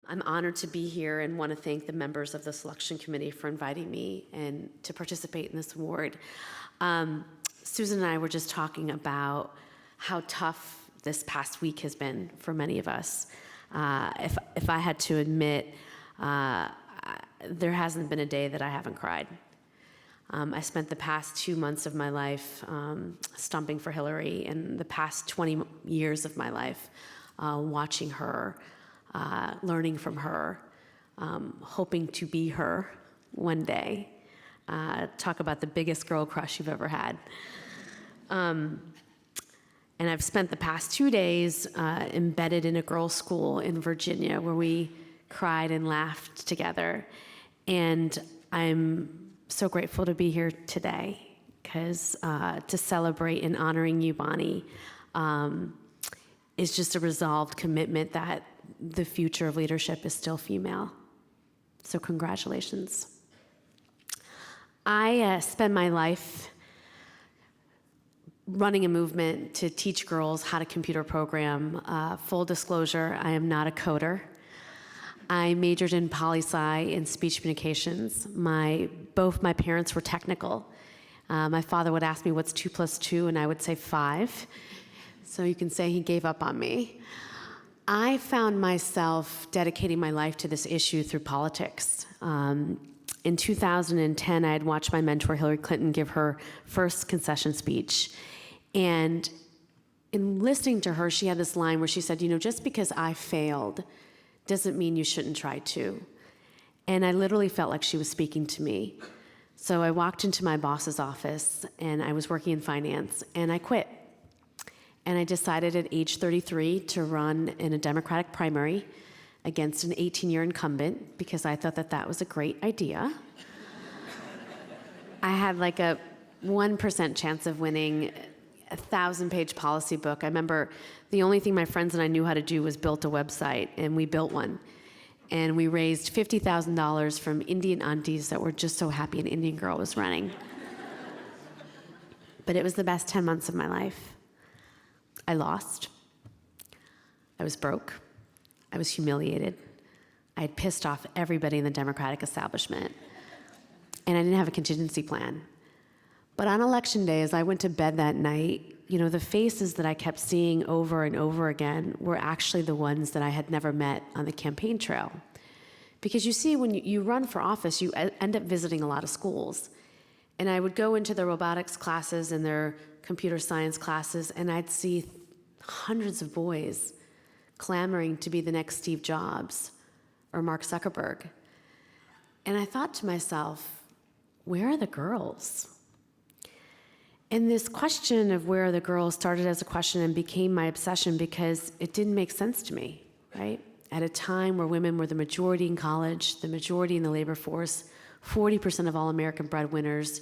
I'm honored to be here and want to thank the members of the selection committee for inviting me and to participate in this award. Susan and I were just talking about how tough this past week has been for many of us. If I had to admit, there hasn't been a day that I haven't cried. I spent the past 2 months of my life stumping for Hillary, and the past 20 years of my life watching her, learning from her, hoping to be her one day. Talk about the biggest girl crush you've ever had. And I've spent the past 2 days embedded in a girls' school in Virginia where we cried and laughed together. And I'm so grateful to be here today because to celebrate and honoring you, Bonnie, is just a resolved commitment that the future of leadership is still female. So congratulations. I spend my life running a movement to teach girls how to computer program. Full disclosure, I am not a coder. I majored in poli-sci in speech communications. Both my parents were technical. My father would ask me, what's 2 + 2? And I would say 5. So you can say he gave up on me. I found myself dedicating my life to this issue through politics. In 2010, I had watched my mentor, Hillary Clinton, give her first concession speech. And in listening to her, she had this line where she said, just because I failed doesn't mean you shouldn't try too. And I literally felt like she was speaking to me. So I walked into my boss's office, and I was working in finance, and I quit. And I decided at age 33 to run in a Democratic primary against an 18-year incumbent because I thought that was a great idea. I had like a 1% chance of winning a 1,000-page policy book. I remember the only thing my friends and I knew how to do was build a website, and we built one. And we raised $50,000 from Indian aunties that were just so happy an Indian girl was running. But it was the best 10 months of my life. I lost. I was broke. I was humiliated. I had pissed off everybody in the Democratic establishment. And I didn't have a contingency plan. But on election day, as I went to bed that night, the faces that I kept seeing over and over again were actually the ones that I had never met on the campaign trail. Because you see, when you run for office, you end up visiting a lot of schools. And I would go into their robotics classes and their computer science classes, and I'd see hundreds of boys clamoring to be the next Steve Jobs or Mark Zuckerberg. And I thought to myself, where are the girls? And this question of where are the girls started as a question and became my obsession because it didn't make sense to me, right? At a time where women were the majority in college, the majority in the labor force, 40% of all American breadwinners,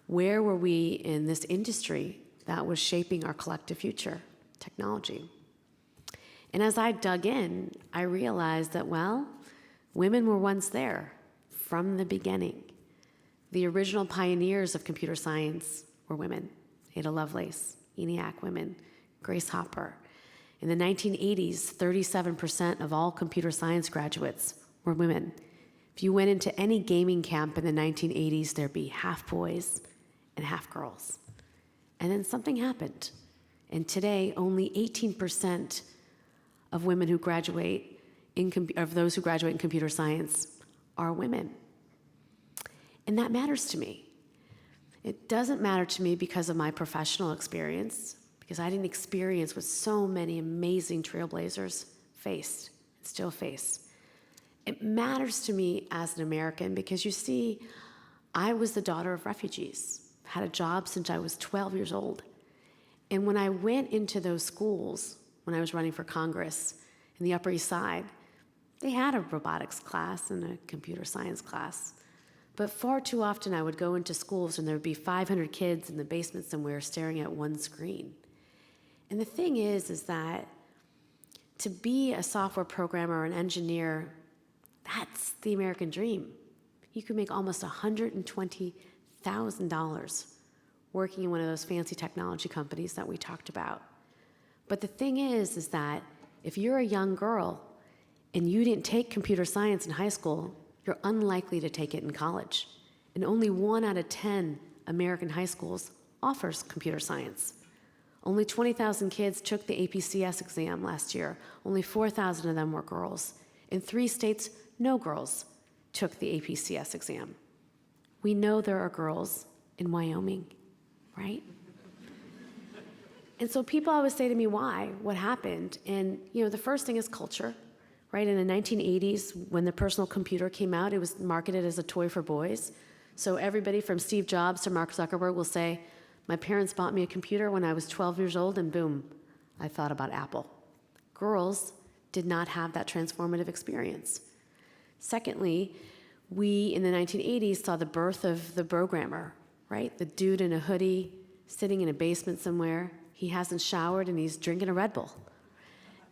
where were we in this industry that was shaping our collective future, technology? And as I dug in, I realized that, women were once there from the beginning. The original pioneers of computer science were women. Ada Lovelace, ENIAC women, Grace Hopper. In the 1980s, 37% of all computer science graduates were women. If you went into any gaming camp in the 1980s, there'd be half boys and half girls. And then something happened. And today, only 18% of women who graduate of those who graduate in computer science are women. And that matters to me. It doesn't matter to me because of my professional experience, because I didn't experience what so many amazing trailblazers faced and still face. It matters to me as an American because you see, I was the daughter of refugees, had a job since I was 12 years old. And when I went into those schools, when I was running for Congress in the Upper East Side, they had a robotics class and a computer science class. But far too often I would go into schools and there would be 500 kids in the basement somewhere staring at one screen. And the thing is that to be a software programmer or an engineer, that's the American dream. You could make almost $120,000 working in one of those fancy technology companies that we talked about. But the thing is that if you're a young girl and you didn't take computer science in high school, you're unlikely to take it in college. And only 1 out of 10 American high schools offers computer science. Only 20,000 kids took the APCS exam last year. Only 4,000 of them were girls. In 3 states, no girls took the APCS exam. We know there are girls in Wyoming, right? And so people always say to me, why? What happened? And the first thing is culture, right? In the 1980s, when the personal computer came out, it was marketed as a toy for boys. So everybody from Steve Jobs to Mark Zuckerberg will say, my parents bought me a computer when I was 12 years old, and boom, I thought about Apple. Girls did not have that transformative experience. Secondly, we in the 1980s saw the birth of the programmer, right? The dude in a hoodie sitting in a basement somewhere. He hasn't showered and he's drinking a Red Bull.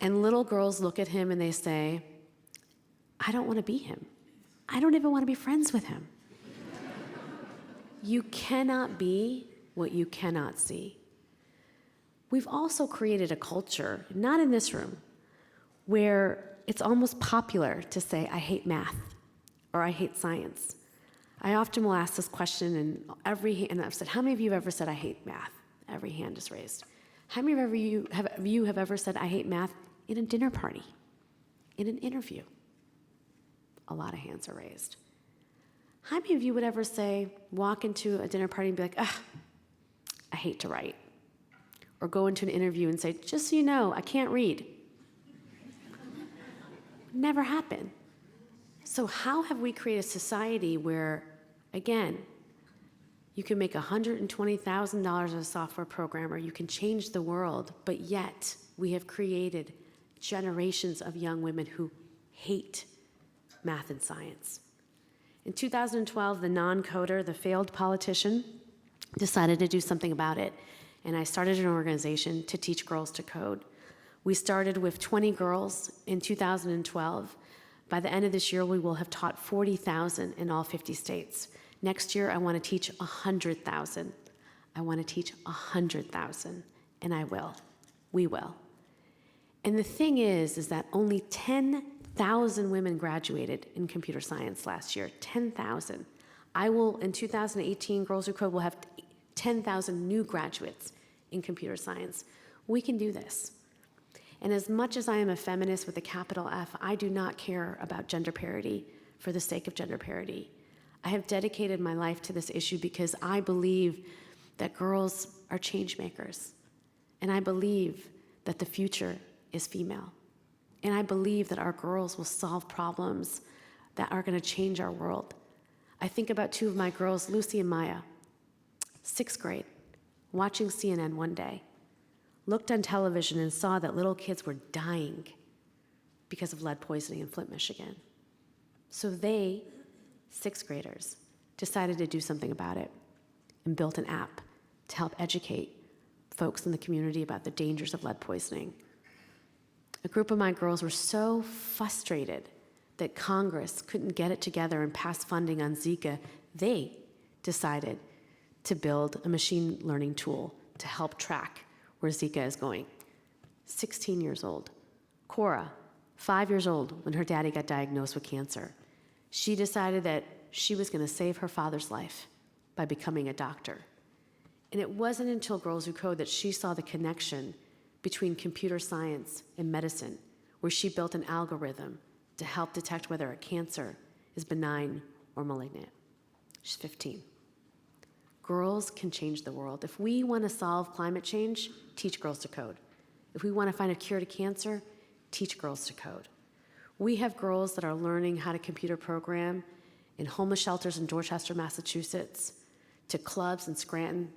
And little girls look at him and they say, I don't want to be him. I don't even want to be friends with him. You cannot be what you cannot see. We've also created a culture, not in this room, where it's almost popular to say, I hate math, or I hate science. I often will ask this question, and I've said, how many of you have ever said, I hate math? Every hand is raised. How many of you have ever said, I hate math in a dinner party, in an interview? A lot of hands are raised. How many of you would ever say, walk into a dinner party and be like, I hate to write? Or go into an interview and say, just so you know, I can't read. Never happened. So how have we created a society where, again, you can make $120,000 as a software programmer, you can change the world, but yet we have created generations of young women who hate math and science. In 2012, the non-coder, the failed politician, decided to do something about it, and I started an organization to teach girls to code. We started with 20 girls in 2012. By the end of this year, we will have taught 40,000 in all 50 states. Next year, I want to teach 100,000. I want to teach 100,000, and I will. We will. And the thing is that only 10,000 women graduated in computer science last year. 10,000. I will, in 2018, Girls Who Code will have 10,000 new graduates in computer science. We can do this. And as much as I am a feminist with a capital F, I do not care about gender parity for the sake of gender parity. I have dedicated my life to this issue because I believe that girls are change makers. And I believe that the future is female. And I believe that our girls will solve problems that are going to change our world. I think about 2 of my girls, Lucy and Maya, 6th grade, watching CNN one day, looked on television and saw that little kids were dying because of lead poisoning in Flint, Michigan. So they, 6th graders, decided to do something about it and built an app to help educate folks in the community about the dangers of lead poisoning. A group of my girls were so frustrated that Congress couldn't get it together and pass funding on Zika, they decided to build a machine learning tool to help track where Zika is going. 16 years old. Cora, 5 years old when her daddy got diagnosed with cancer. She decided that she was going to save her father's life by becoming a doctor. And it wasn't until Girls Who Code that she saw the connection between computer science and medicine, where she built an algorithm to help detect whether a cancer is benign or malignant. She's 15. Girls can change the world. If we want to solve climate change, teach girls to code. If we want to find a cure to cancer, teach girls to code. We have girls that are learning how to computer program in homeless shelters in Dorchester, Massachusetts, to clubs in Scranton,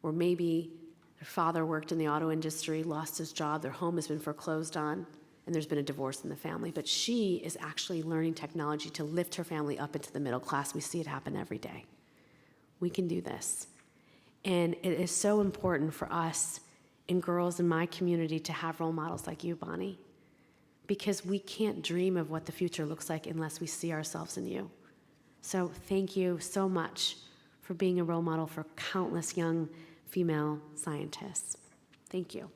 where maybe their father worked in the auto industry, lost his job, their home has been foreclosed on, and there's been a divorce in the family. But she is actually learning technology to lift her family up into the middle class. We see it happen every day. We can do this. And it is so important for us and girls in my community to have role models like you, Bonnie, because we can't dream of what the future looks like unless we see ourselves in you. So thank you so much for being a role model for countless young female scientists. Thank you.